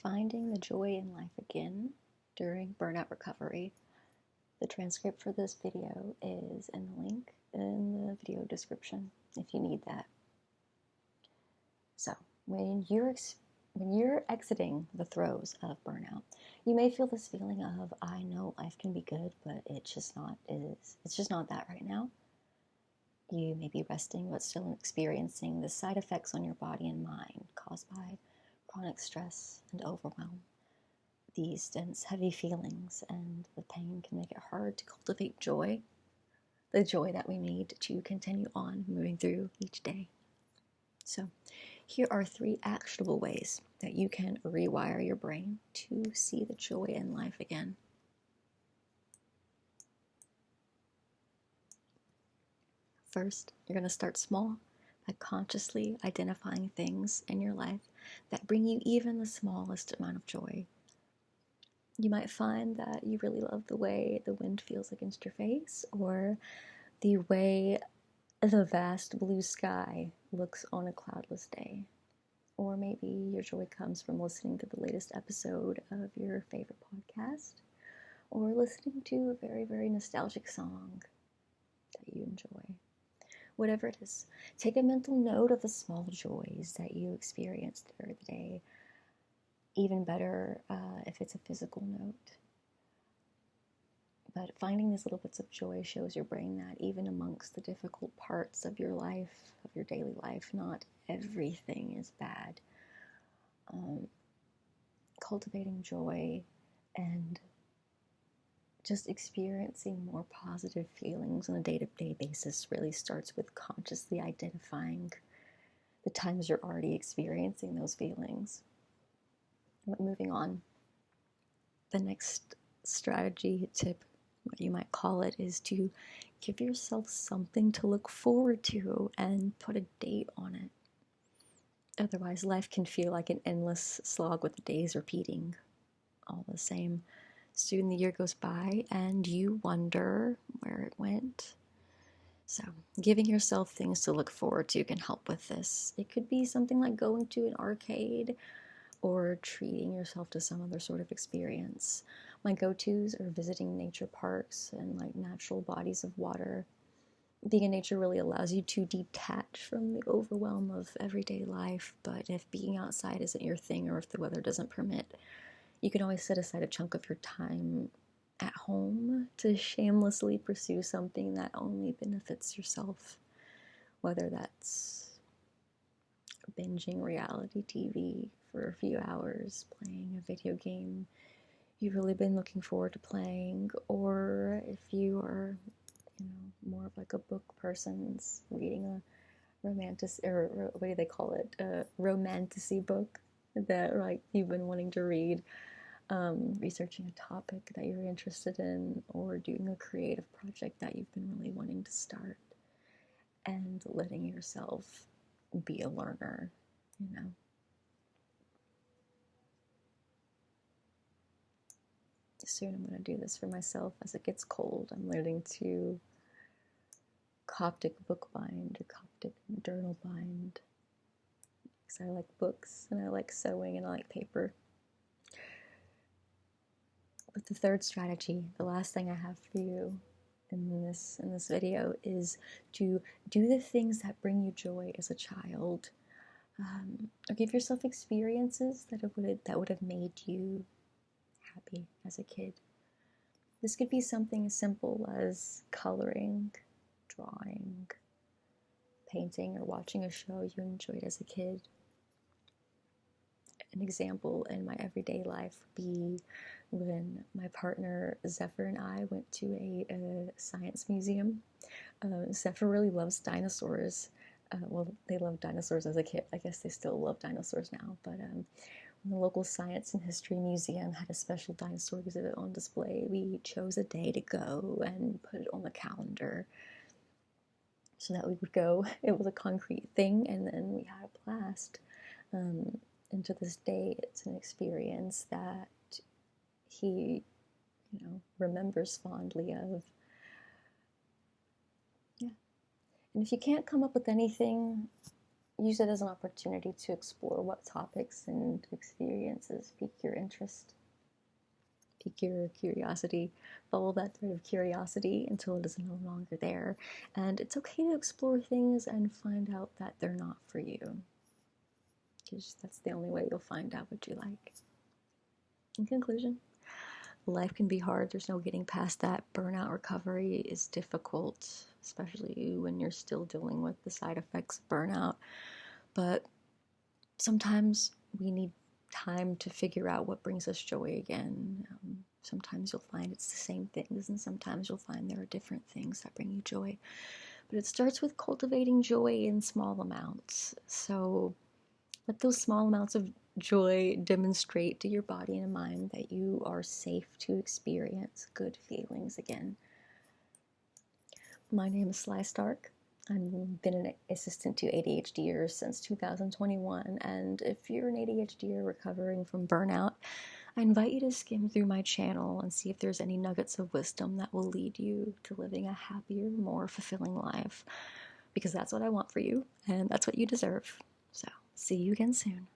Finding the joy in life again during burnout recovery. The transcript for this video is in the link in the video description if you need that. So, when you're exiting the throes of burnout, you may feel this feeling of, I know life can be good, but it's just not that right now. You may be resting but still experiencing the side effects on your body and mind caused by chronic stress and overwhelm. These dense, heavy feelings and the pain can make it hard to cultivate joy, the joy that we need to continue on moving through each day. So, here are 3 actionable ways that you can rewire your brain to see the joy in life again. First, you're going to start small by consciously identifying things in your life that bring you even the smallest amount of joy. You might find that you really love the way the wind feels against your face, or the way the vast blue sky looks on a cloudless day. Or maybe your joy comes from listening to the latest episode of your favorite podcast, or listening to a very, very nostalgic song that you enjoy. Whatever it is, take a mental note of the small joys that you experienced during the day. Even better if it's a physical note. But finding these little bits of joy shows your brain that even amongst the difficult parts of your life, of your daily life, not everything is bad. Cultivating joy and just experiencing more positive feelings on a day-to-day basis really starts with consciously identifying the times you're already experiencing those feelings. But moving on, the next strategy, tip, what you might call it, is to give yourself something to look forward to and put a date on it. Otherwise, life can feel like an endless slog with the days repeating all the same. Soon the year goes by and you wonder where it went. So, giving yourself things to look forward to can help with this. It could be something like going to an arcade or treating yourself to some other sort of experience. My go-tos are visiting nature parks and like natural bodies of water. Being in nature really allows you to detach from the overwhelm of everyday life, but if being outside isn't your thing or if the weather doesn't permit, you can always set aside a chunk of your time at home to shamelessly pursue something that only benefits yourself, whether that's binging reality TV for a few hours, playing a video game you've really been looking forward to playing, or if you are, more of like a book person, reading a romantic, or what do they call it, a romantasy book that like you've been wanting to read, researching a topic that you're interested in, or doing a creative project that you've been really wanting to start, and letting yourself be a learner, Soon I'm going to do this for myself as it gets cold. I'm learning to Coptic book bind or Coptic journal bind because I like books and I like sewing and I like paper. But the third strategy, the last thing I have for you in this video, is to do the things that bring you joy as a child, or give yourself experiences that would have made you happy as a kid. This could be something as simple as coloring, drawing, painting, or watching a show you enjoyed as a kid. An example in my everyday life would be when my partner Zephyr and I went to a science museum. Zephyr really loves dinosaurs. Well, they loved dinosaurs as a kid. I guess they still love dinosaurs now, but the local science and history museum had a special dinosaur exhibit on display. We chose a day to go and put it on the calendar so that we would go. It was a concrete thing, and then we had a blast. And to this day, it's an experience that he, remembers fondly of. Yeah. And if you can't come up with anything use it as an opportunity to explore what topics and experiences pique your interest, pique your curiosity. Follow that thread of curiosity until it is no longer there. And it's okay to explore things and find out that they're not for you, because that's the only way you'll find out what you like. In conclusion, life can be hard. There's no getting past that. Burnout recovery is difficult, especially when you're still dealing with the side effects of burnout. But sometimes we need time to figure out what brings us joy again. Sometimes you'll find it's the same things, and sometimes you'll find there are different things that bring you joy. But it starts with cultivating joy in small amounts. So let those small amounts of joy demonstrate to your body and mind that you are safe to experience good feelings again. My name is Sly Stark. I've been an assistant to ADHD-ers since 2021, and if you're an ADHD-er recovering from burnout, I invite you to skim through my channel and see if there's any nuggets of wisdom that will lead you to living a happier, more fulfilling life, because that's what I want for you, and that's what you deserve. So, see you again soon.